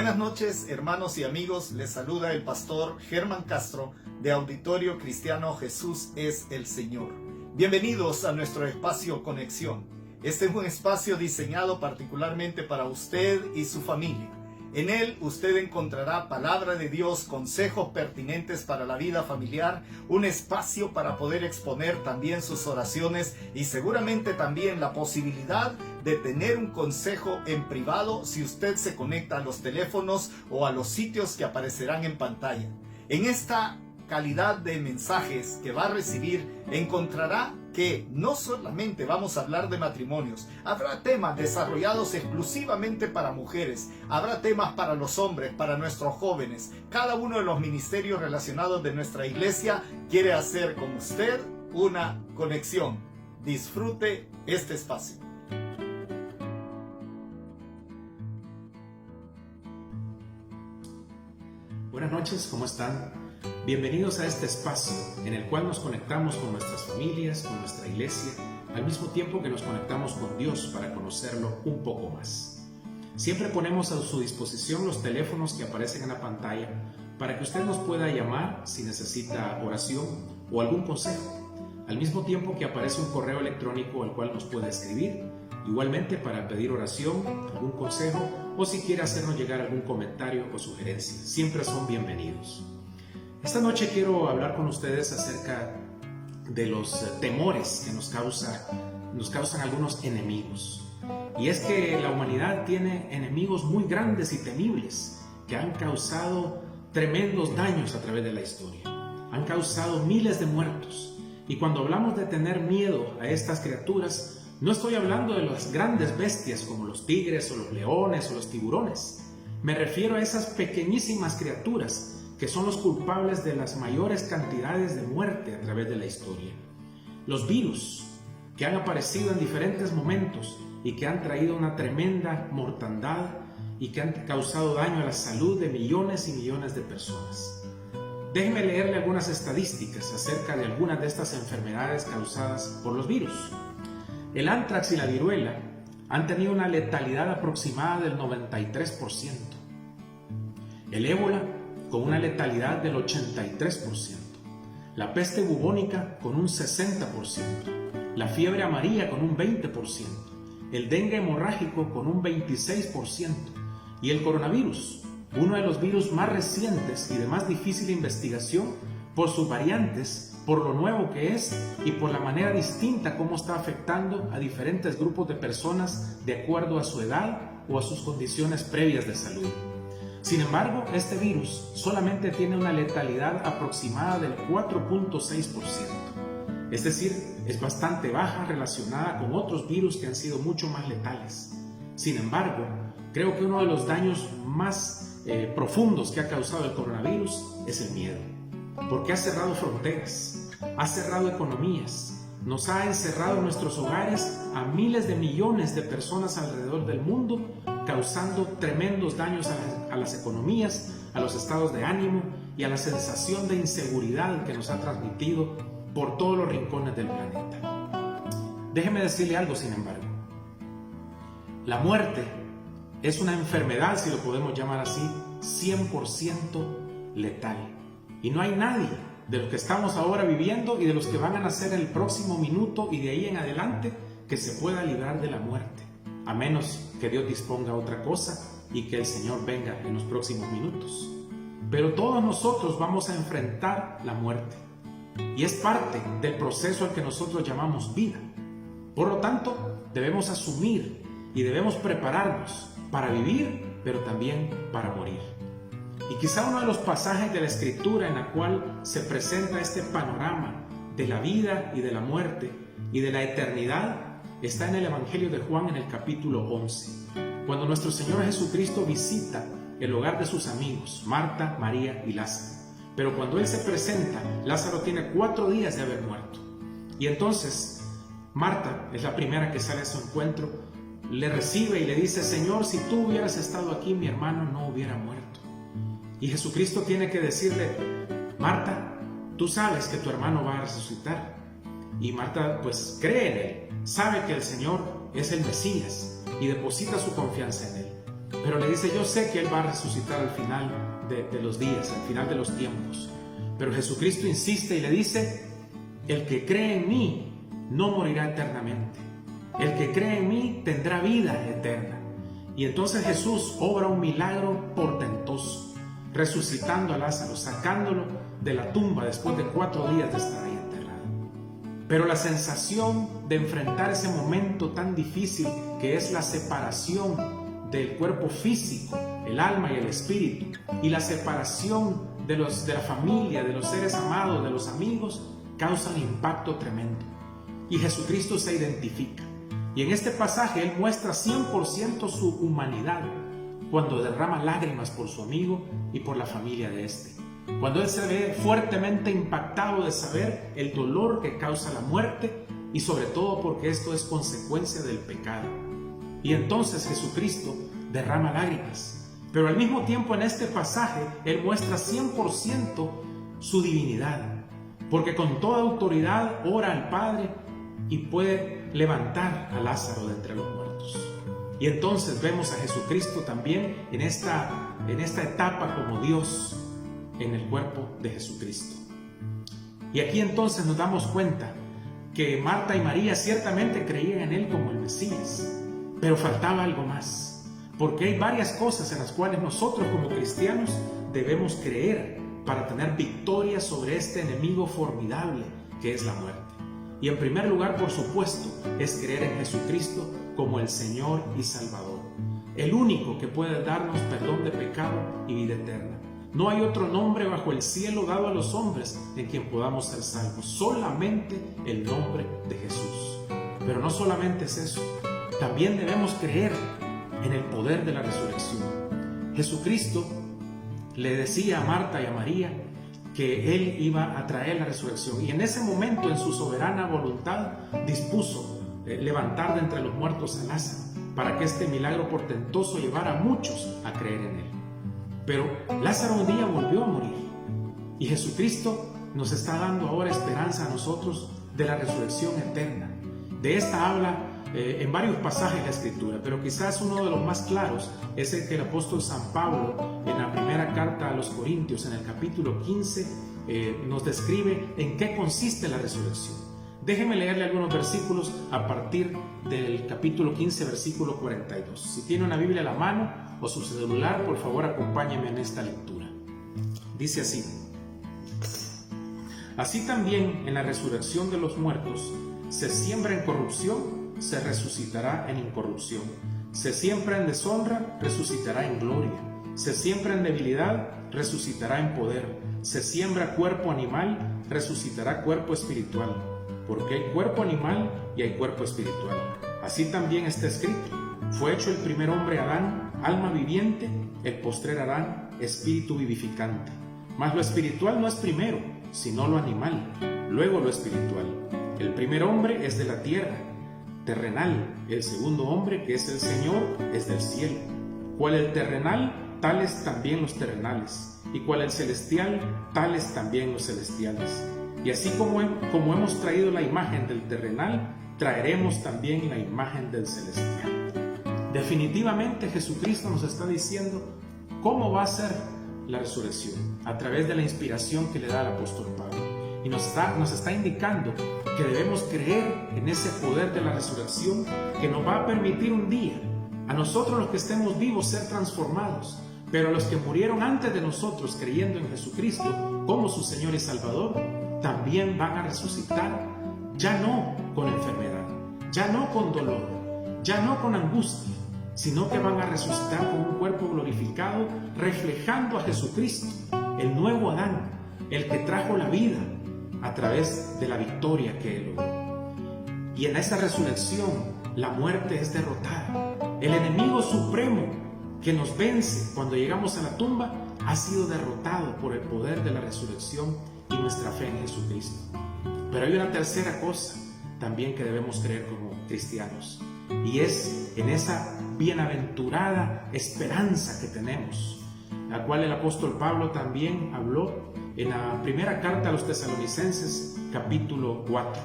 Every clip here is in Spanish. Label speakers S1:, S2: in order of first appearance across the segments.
S1: Buenas noches, hermanos y amigos. Les saluda el pastor Germán Castro de Auditorio Cristiano Jesús es el Señor. Bienvenidos a nuestro espacio Conexión. Este es un espacio diseñado particularmente para usted y su familia. En él usted encontrará palabra de Dios, consejos pertinentes para la vida familiar, un espacio para poder exponer también sus oraciones y seguramente también la posibilidad de tener un consejo en privado si usted se conecta a los teléfonos o a los sitios que aparecerán en pantalla. En esta calidad de mensajes que va a recibir, encontrará que no solamente vamos a hablar de matrimonios, habrá temas desarrollados exclusivamente para mujeres, habrá temas para los hombres, para nuestros jóvenes. Cada uno de los ministerios relacionados de nuestra iglesia quiere hacer con usted una conexión. Disfrute este espacio.
S2: Buenas noches, ¿cómo están? Bienvenidos a este espacio en el cual nos conectamos con nuestras familias, con nuestra iglesia, al mismo tiempo que nos conectamos con Dios para conocerlo un poco más. Siempre ponemos a su disposición los teléfonos que aparecen en la pantalla para que usted nos pueda llamar si necesita oración o algún consejo, al mismo tiempo que aparece un correo electrónico al cual nos puede escribir, igualmente para pedir oración, algún consejo o si quiere hacernos llegar algún comentario o sugerencia. Siempre son bienvenidos. Esta noche quiero hablar con ustedes acerca de los temores que nos causan algunos enemigos. Y es que la humanidad tiene enemigos muy grandes y temibles que han causado tremendos daños a través de la historia. Han causado miles de muertos. Y cuando hablamos de tener miedo a estas criaturas, no estoy hablando de las grandes bestias como los tigres o los leones o los tiburones. Me refiero a esas pequeñísimas criaturas que son los culpables de las mayores cantidades de muerte a través de la historia. Los virus que han aparecido en diferentes momentos y que han traído una tremenda mortandad y que han causado daño a la salud de millones y millones de personas. Déjenme leerle algunas estadísticas acerca de algunas de estas enfermedades causadas por los virus. El ántrax y la viruela han tenido una letalidad aproximada del 93%. El ébola con una letalidad del 83%, la peste bubónica con un 60%, la fiebre amarilla con un 20%, el dengue hemorrágico con un 26% y el coronavirus, uno de los virus más recientes y de más difícil investigación por sus variantes, por lo nuevo que es y por la manera distinta como está afectando a diferentes grupos de personas de acuerdo a su edad o a sus condiciones previas de salud. Sin embargo, este virus solamente tiene una letalidad aproximada del 4.6%. Es decir, es bastante baja relacionada con otros virus que han sido mucho más letales. Sin embargo, creo que uno de los daños más profundos que ha causado el coronavirus es el miedo. Porque ha cerrado fronteras, ha cerrado economías, nos ha encerrado en nuestros hogares a miles de millones de personas alrededor del mundo, causando tremendos daños a las economías, a los estados de ánimo y a la sensación de inseguridad que nos ha transmitido por todos los rincones del planeta. Déjeme decirle algo, sin embargo. La muerte es una enfermedad, si lo podemos llamar así, 100% letal. Y no hay nadie de los que estamos ahora viviendo y de los que van a nacer en el próximo minuto y de ahí en adelante que se pueda librar de la muerte, a menos que Dios disponga otra cosa y que el Señor venga en los próximos minutos. Pero todos nosotros vamos a enfrentar la muerte y es parte del proceso al que nosotros llamamos vida. Por lo tanto, debemos asumir y debemos prepararnos para vivir, pero también para morir. Y quizá uno de los pasajes de la Escritura en la cual se presenta este panorama de la vida y de la muerte y de la eternidad está en el Evangelio de Juan en el capítulo 11, cuando nuestro Señor Jesucristo visita el hogar de sus amigos, Marta, María y Lázaro. Pero cuando Él se presenta, Lázaro tiene 4 días de haber muerto. Y entonces Marta es la primera que sale a su encuentro, le recibe y le dice: Señor, si tú hubieras estado aquí, mi hermano no hubiera muerto. Y Jesucristo tiene que decirle: Marta, tú sabes que tu hermano va a resucitar. Y Marta pues cree en Él, sabe que el Señor es el Mesías y deposita su confianza en Él. Pero le dice, yo sé que Él va a resucitar al final de los días, al final de los tiempos. Pero Jesucristo insiste y le dice, el que cree en mí no morirá eternamente. El que cree en mí tendrá vida eterna. Y entonces Jesús obra un milagro portentoso, resucitando a Lázaro, sacándolo de la tumba después de 4 días de estar ahí enterrado. Pero la sensación de enfrentar ese momento tan difícil que es la separación del cuerpo físico, el alma y el espíritu, y la separación de la familia, de los seres amados, de los amigos, causa un impacto tremendo. Y Jesucristo se identifica. Y en este pasaje Él muestra 100% su humanidad cuando derrama lágrimas por su amigo y por la familia de este. Cuando Él se ve fuertemente impactado de saber el dolor que causa la muerte y sobre todo porque esto es consecuencia del pecado. Y entonces Jesucristo derrama lágrimas. Pero al mismo tiempo en este pasaje Él muestra 100% su divinidad. Porque con toda autoridad ora al Padre y puede levantar a Lázaro de entre los muertos. Y entonces vemos a Jesucristo también en esta etapa como Dios en el cuerpo de Jesucristo. Y aquí entonces nos damos cuenta que Marta y María ciertamente creían en Él como el Mesías, pero faltaba algo más, porque hay varias cosas en las cuales nosotros como cristianos debemos creer para tener victoria sobre este enemigo formidable que es la muerte. Y en primer lugar, por supuesto, es creer en Jesucristo como el Señor y Salvador, el único que puede darnos perdón de pecado y vida eterna. No hay otro nombre bajo el cielo dado a los hombres en quien podamos ser salvos, solamente el nombre de Jesús. Pero no solamente es eso, también debemos creer en el poder de la resurrección. Jesucristo le decía a Marta y a María que Él iba a traer la resurrección, y en ese momento, en su soberana voluntad, dispuso levantar de entre los muertos a Lázaro para que este milagro portentoso llevara a muchos a creer en Él. Pero Lázaro un día volvió a morir, y Jesucristo nos está dando ahora esperanza a nosotros de la resurrección eterna. De esta habla en varios pasajes de la Escritura, pero quizás uno de los más claros es el que el apóstol San Pablo en la primera carta a los Corintios, en el capítulo 15, nos describe en qué consiste la resurrección. Déjeme leerle algunos versículos a partir del capítulo 15, versículo 42. Si tiene una Biblia a la mano o su celular, por favor acompáñeme en esta lectura. Dice así: así también en la resurrección de los muertos, se siembra en corrupción, se resucitará en incorrupción. Se siembra en deshonra, resucitará en gloria. Se siembra en debilidad, resucitará en poder. Se siembra cuerpo animal, resucitará cuerpo espiritual. Porque hay cuerpo animal y hay cuerpo espiritual. Así también está escrito: fue hecho el primer hombre Adán, alma viviente; el postrer Adán, espíritu vivificante. Mas lo espiritual no es primero, sino lo animal, luego lo espiritual. El primer hombre es de la tierra, terrenal; el segundo hombre, que es el Señor, es del cielo. Cual el terrenal, tales también los terrenales; y cual el celestial, tales también los celestiales. Y así como hemos traído la imagen del terrenal, traeremos también la imagen del celestial. Definitivamente Jesucristo nos está diciendo cómo va a ser la resurrección, a través de la inspiración que le da el apóstol Pablo. Y nos está indicando que debemos creer en ese poder de la resurrección que nos va a permitir un día a nosotros, los que estemos vivos, ser transformados, pero a los que murieron antes de nosotros creyendo en Jesucristo como su Señor y Salvador, también van a resucitar, ya no con enfermedad, ya no con dolor, ya no con angustia, sino que van a resucitar con un cuerpo glorificado, reflejando a Jesucristo, el nuevo Adán, el que trajo la vida a través de la victoria que Él logró. Y en esa resurrección la muerte es derrotada. El enemigo supremo que nos vence cuando llegamos a la tumba ha sido derrotado por el poder de la resurrección y nuestra fe en Jesucristo. Pero hay una tercera cosa también que debemos creer como cristianos, y es en esa bienaventurada esperanza que tenemos, la cual el apóstol Pablo también habló en la primera carta a los Tesalonicenses, capítulo 4.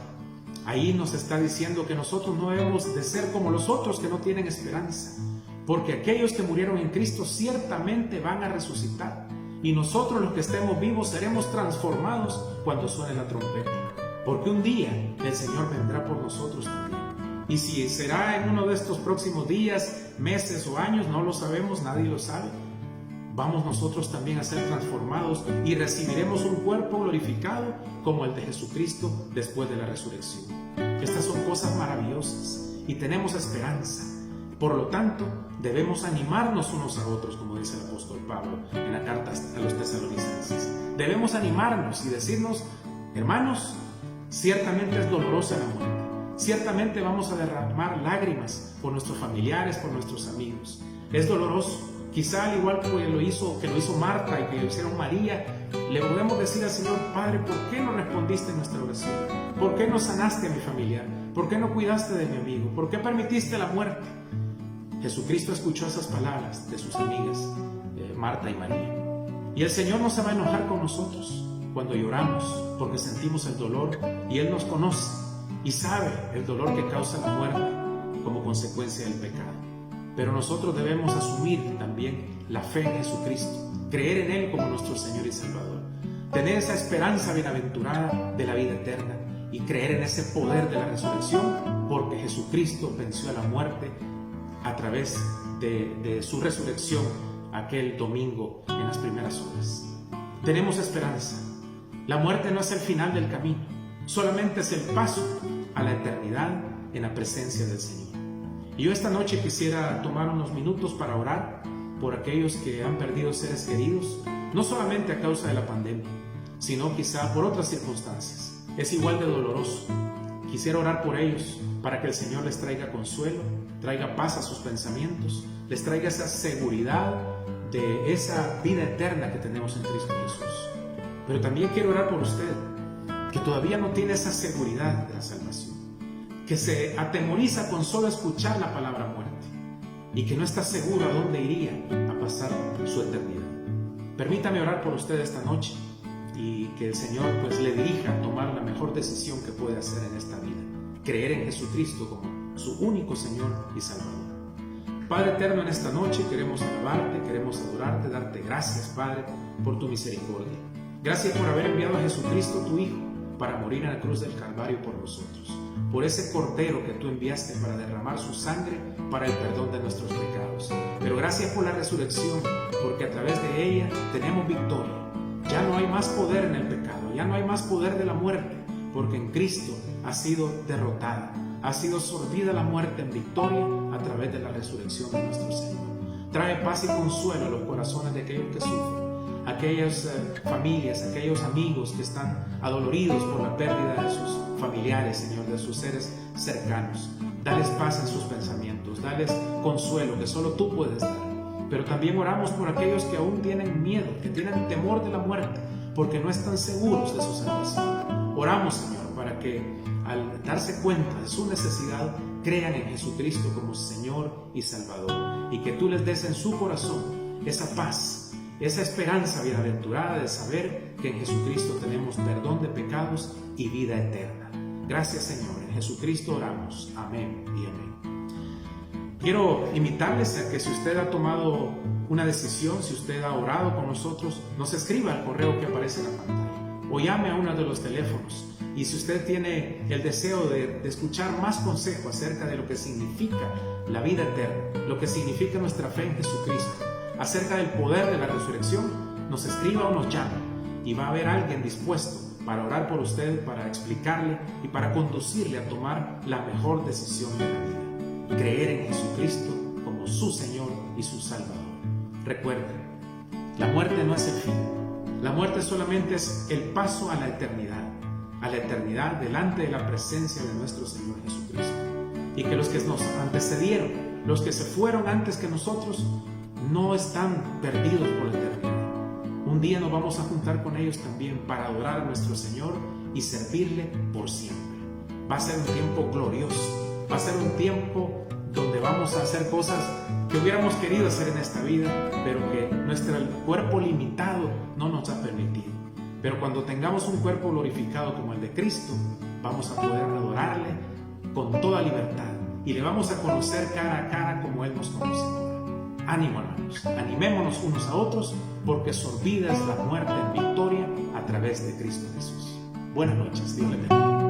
S2: Ahí nos está diciendo que nosotros no debemos de ser como los otros que no tienen esperanza, porque aquellos que murieron en Cristo ciertamente van a resucitar, y nosotros los que estemos vivos seremos transformados cuando suene la trompeta, porque un día el Señor vendrá por nosotros también. Y si será en uno de estos próximos días, meses o años, no lo sabemos, nadie lo sabe. Vamos nosotros también a ser transformados y recibiremos un cuerpo glorificado como el de Jesucristo después de la resurrección. Estas son cosas maravillosas y tenemos esperanza. Por lo tanto, debemos animarnos unos a otros, como dice el apóstol Pablo en la carta a los tesalonicenses. Debemos animarnos y decirnos: hermanos, ciertamente es dolorosa la muerte. Ciertamente vamos a derramar lágrimas por nuestros familiares, por nuestros amigos. Es doloroso. Quizá al igual que lo hizo Marta y que lo hicieron María, le podemos decir al Señor: Padre, ¿por qué no respondiste a nuestra oración? ¿Por qué no sanaste a mi familiar? ¿Por qué no cuidaste de mi amigo? ¿Por qué permitiste la muerte? Jesucristo escuchó esas palabras de sus amigas Marta y María. Y el Señor no se va a enojar con nosotros cuando lloramos, porque sentimos el dolor, y Él nos conoce y sabe el dolor que causa la muerte como consecuencia del pecado. Pero nosotros debemos asumir también la fe en Jesucristo, creer en Él como nuestro Señor y Salvador, tener esa esperanza bienaventurada de la vida eterna y creer en ese poder de la resurrección, porque Jesucristo venció a la muerte a través de su resurrección aquel domingo en las primeras horas. Tenemos esperanza. La muerte no es el final del camino, solamente es el paso a la eternidad en la presencia del Señor. Y yo esta noche quisiera tomar unos minutos para orar por aquellos que han perdido seres queridos, no solamente a causa de la pandemia, sino quizá por otras circunstancias. Es igual de doloroso. Quisiera orar por ellos para que el Señor les traiga consuelo, traiga paz a sus pensamientos, les traiga esa seguridad de esa vida eterna que tenemos en Cristo Jesús. Pero también quiero orar por usted, que todavía no tiene esa seguridad de la salvación, que se atemoriza con solo escuchar la palabra muerte y que no está seguro a dónde iría a pasar su eternidad. Permítame orar por usted esta noche y que el Señor pues le dirija a tomar la mejor decisión que puede hacer en esta vida: creer en Jesucristo como su único Señor y Salvador. Padre eterno, en esta noche queremos alabarte, queremos adorarte, darte gracias, Padre, por tu misericordia. Gracias por haber enviado a Jesucristo, tu Hijo, para morir en la cruz del Calvario por nosotros, por ese Cordero que tú enviaste para derramar su sangre para el perdón de nuestros pecados. Pero gracias por la resurrección, porque a través de ella tenemos victoria. Ya no hay más poder en el pecado, ya no hay más poder de la muerte, porque en Cristo ha sido derrotada, ha sido sorbida la muerte en victoria a través de la resurrección de nuestro Señor. Trae paz y consuelo a los corazones de aquellos que sufren, aquellas familias, aquellos amigos que están adoloridos por la pérdida de sus familiares, Señor, de sus seres cercanos. Dales paz en sus pensamientos, dales consuelo que solo tú puedes dar. Pero también oramos por aquellos que aún tienen miedo, que tienen temor de la muerte, porque no están seguros de su salvación. Oramos, Señor, para que al darse cuenta de su necesidad, crean en Jesucristo como Señor y Salvador, y que tú les des en su corazón esa paz, esa esperanza bienaventurada de saber que en Jesucristo tenemos perdón de pecados y vida eterna. Gracias, Señor. En Jesucristo oramos. Amén y amén. Quiero invitarles a que si usted ha tomado una decisión, si usted ha orado con nosotros, nos escriba al correo que aparece en la pantalla o llame a uno de los teléfonos. Y si usted tiene el deseo de escuchar más consejo acerca de lo que significa la vida eterna, lo que significa nuestra fe en Jesucristo, acerca del poder de la resurrección, nos escriba o nos llame y va a haber alguien dispuesto para orar por usted, para explicarle y para conducirle a tomar la mejor decisión de la vida: creer en Jesucristo como su Señor y su Salvador. Recuerde, la muerte no es el fin. La muerte solamente es el paso a la eternidad delante de la presencia de nuestro Señor Jesucristo. Y que los que nos antecedieron, los que se fueron antes que nosotros, no están perdidos por la eternidad. Un día nos vamos a juntar con ellos también para adorar a nuestro Señor y servirle por siempre. Va a ser un tiempo glorioso, va a ser un tiempo donde vamos a hacer cosas que hubiéramos querido hacer en esta vida, pero que nuestro cuerpo limitado no nos ha permitido. Pero cuando tengamos un cuerpo glorificado como el de Cristo, vamos a poder adorarle con toda libertad y le vamos a conocer cara a cara como Él nos conoce. Ánimo, hermanos, animémonos unos a otros, porque su vida es la muerte en victoria a través de Cristo Jesús. Buenas noches, Dios le bendiga.